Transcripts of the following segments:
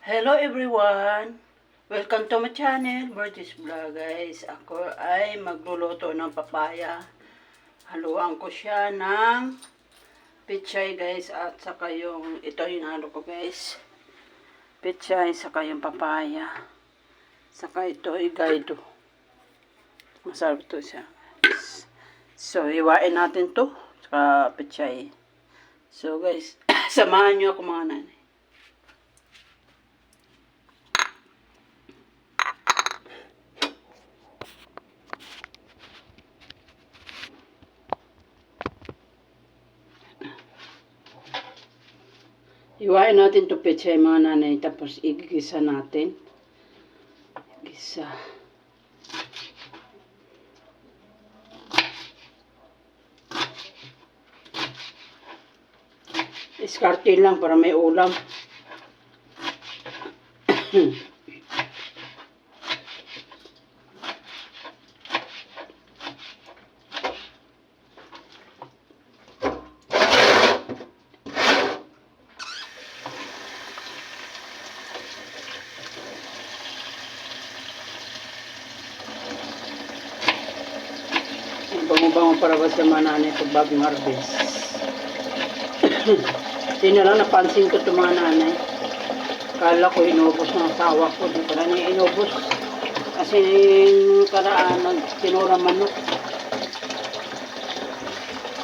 Hello everyone! Welcome to my channel, Bertie's Vlog guys. Ako ay magluluto ng papaya. Haluan ko siya ng pechay guys at saka yung, ito yung halo ko guys. Pechay saka yung papaya. Saka ito ay gaydo. Masarap ito siya. So, iwain natin to saka pechay. So guys, samahan nyo ako mga nanay. Iwain natin ito pechay mga nanay, tapos igigisa natin. Gisa. Iskarte lang para may ulam. Bango-bango para ba sa mananay ito bagong harvest. Hindi na lang napansin ko ito mga nanay. Kala ko inubos ng asawa ko. Di pala niya inubos. Kasi yung karaan tinura manok.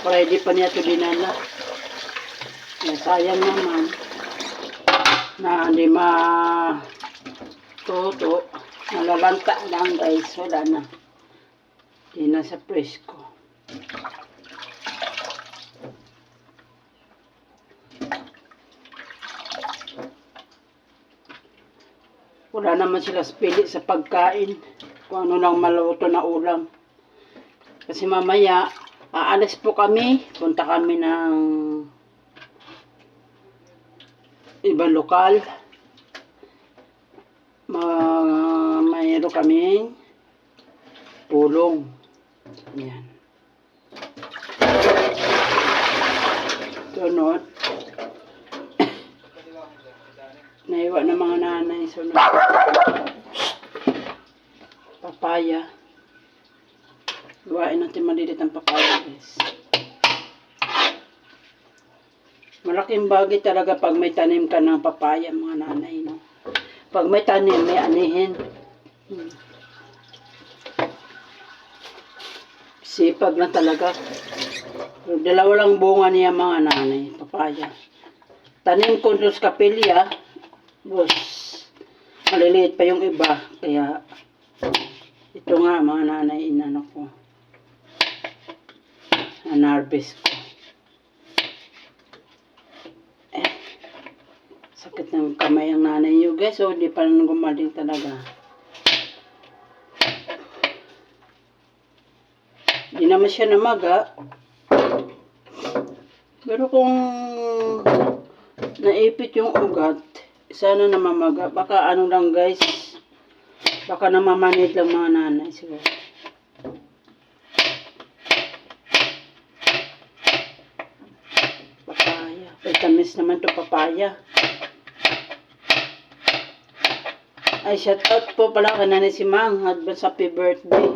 Para hindi pa niya ito dinala. Sayang naman na hindi matuto. Nalalanta lang guys. Wala na. Hindi na sa presko. Wala naman sila pili sa pagkain. Kung ano lang maluto na ulam. Kasi mamaya, aalis po kami. Punta kami ng ibang lokal. Mayroon kami pulong. Yan. Sunod. Naiwa ng mga nanay. Sunod. Papaya. Iwain natin malilit ang papaya guys. Malaking bagay talaga pag may tanim ka ng papaya mga nanay. No? Pag may tanim, may anihin. Sipag na talaga. Dalawa lang bunga niya mga nanay, papaya. Tanim ko doon sa kapilya, bus, maliliit pa yung iba. Kaya, ito nga mga nanay, inano ko. Anarbis ko. Sakit ng kamay ang nanay nyo guys, so di pa nang gumaling talaga. Hindi naman siya namaga. Pero kung naipit yung ugat, sana namamaga. Baka ano lang guys, baka namamanid lang mga nanay siguro. Papaya. Vitamis naman to papaya. Ay, shout out po pala kay Nanay si Mang. Advance happy birthday.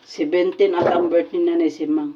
17 at ang birthday na Nanay si Mang.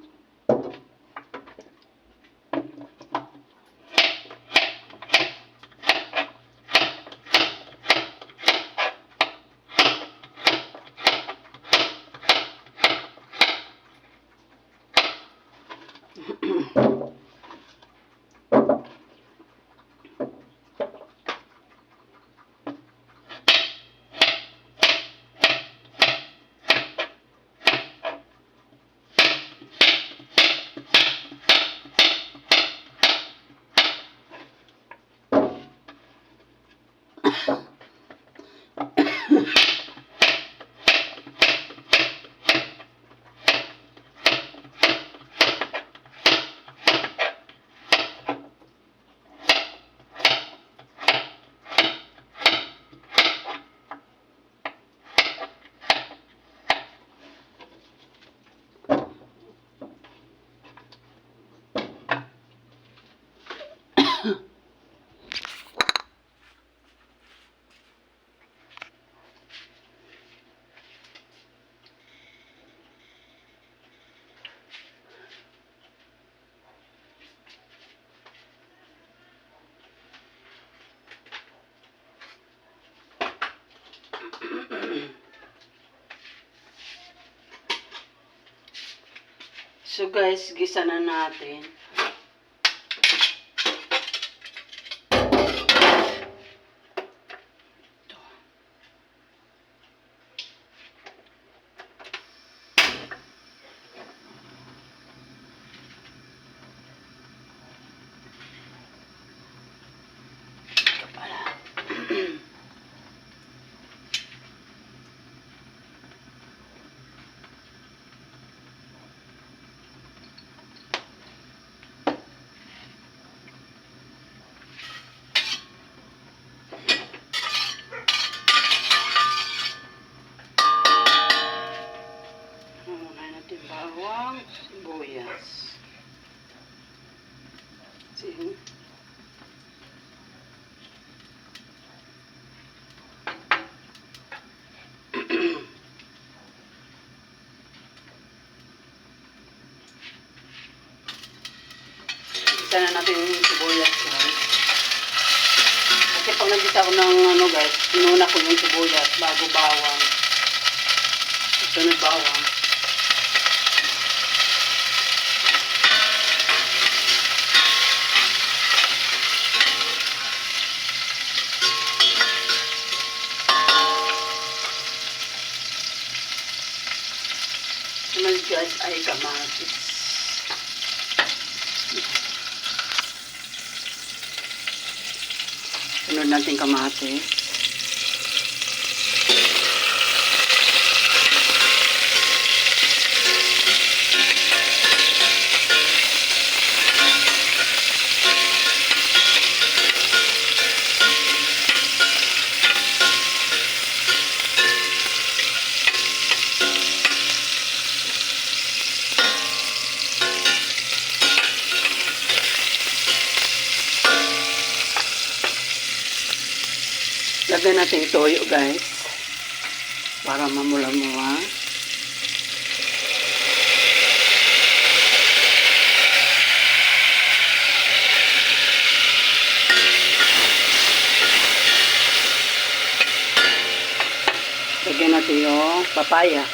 So guys, gisa na natin. Bawang, sibuyas. Sige. Isa na natin yung sibuyas, guys. Kasi pag nagisa ko ng ano, guys, pinuna ko yung sibuyas bago bawang. Sunod bawang. Sunod guys ay kamatis. Sunod natin kamatis. Lagyan natin toyo guys para mamula-mula. Lagyan natin yung papaya.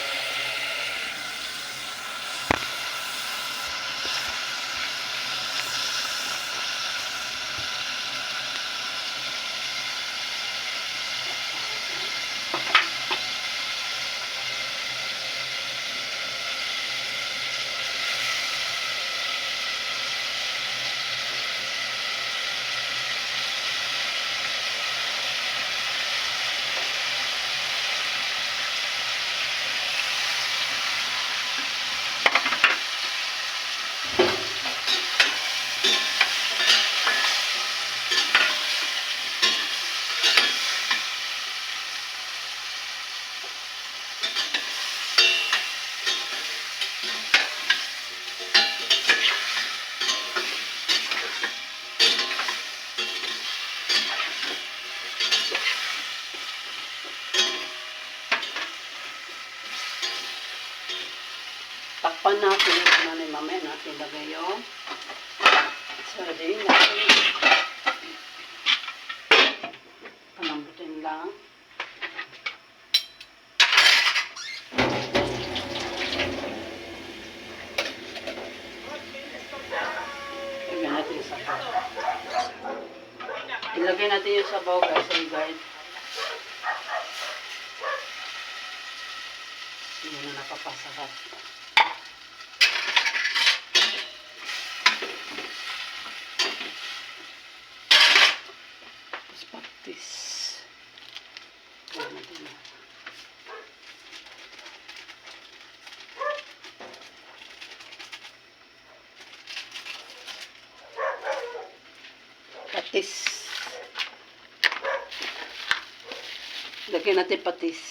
Takpan natin ano na mamaya natin lagay yung sardine natin. Palambutin lang. Ilagay natin yung sabaw. Ilagay natin yung sabaw guys ay guys. Hindi na napapasarap. Patis. Patis. Lagyan natin patis.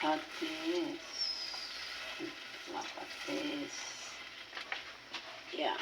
Patis. Patis. Yeah.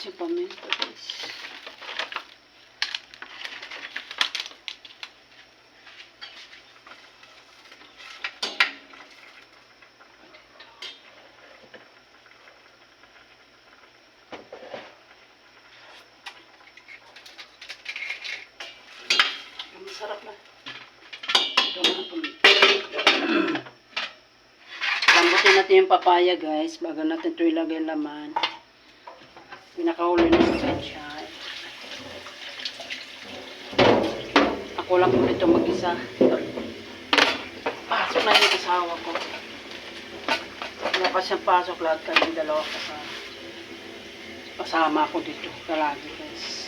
yung paminta, guys. Masarap na. Ito na paminta. Lambutin natin yung papaya, guys, bago natin ito ilagay laman. Pinakahuli na yung pechay. Ako lang po dito mag-isa. Pasok na yung kasawa ko. Wala pa siyang pasok, lahat kayong dalawa kasama. Kasama ako dito, kalagi, guys.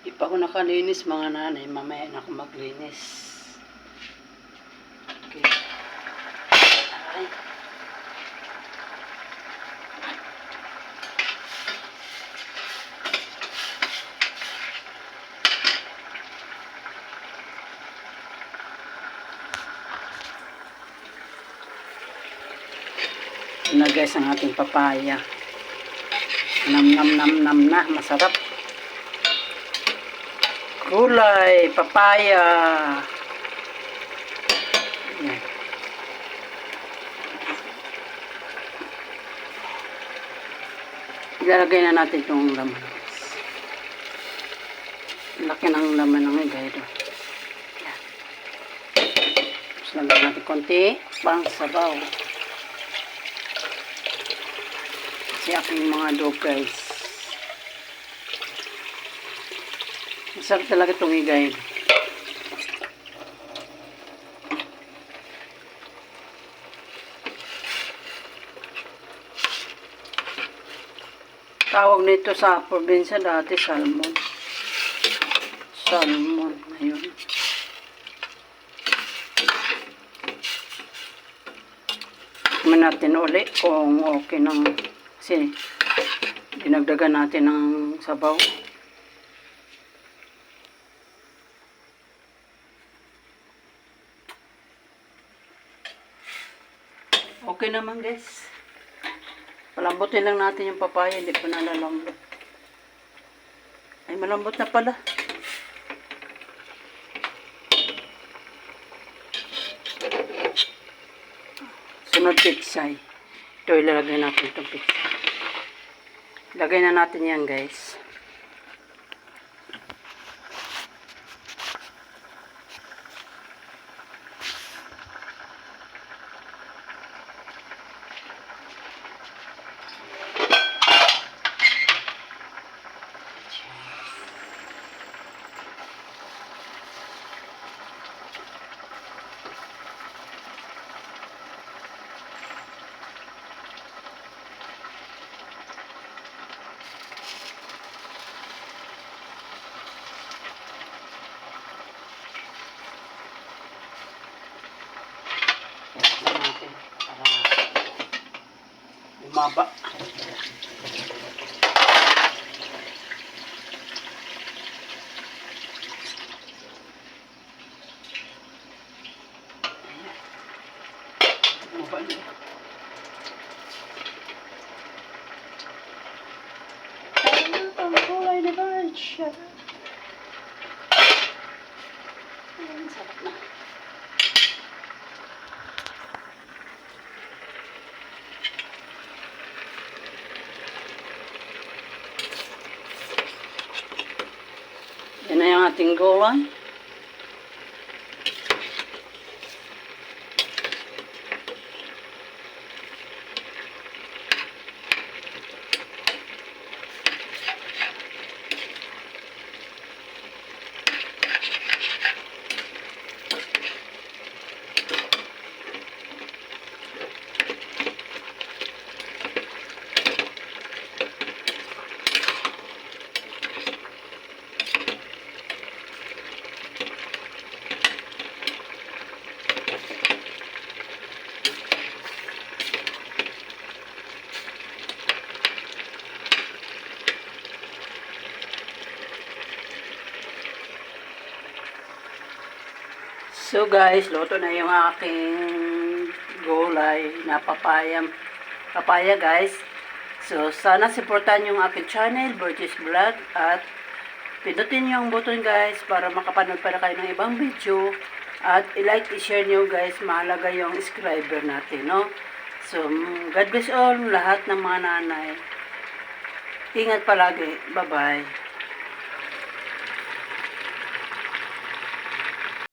Di pa ako nakalinis, mga nanay. Mamaya na ako maglinis. Okay. Ay. Ito na, guys, ang ating papaya. Nam nam nam nam na. Masarap. Gulay, papaya. Yan. Ilalagay na natin itong laman. Laki ng laman ng igay ito. Yan. Tapos lagyan natin konti pang sabaw. Kasi aking mga dog, guys. Masarap talaga itong igay. Tawag nito sa probinsya dati, salmon. Salmon. Ayun. Tignan natin ulit kung okay ng... Kasi dinagdagan natin ng sabaw. Okay naman, guys. Palambutin lang natin yung papaya, hindi pa nalalambot. Ay, malambot na pala. Sunod pitsay. Ito, ilalagay natin itong pitsay. Ilagay na natin yan, guys. maba. Maba niya. Ang kulay naman siya. Ayan, sarap na. Yan na yung ating gulay. So guys, luto na yung aking gulay na papaya guys. So sana supportan yung aking channel, Burgess Vlog, at pindutin yung button guys para makapanood pa na kayo ng ibang video. At i-like, i-share nyo guys, mahalaga yung subscriber natin, no? So, God bless all, lahat ng mga nanay. Ingat palagi. Bye-bye.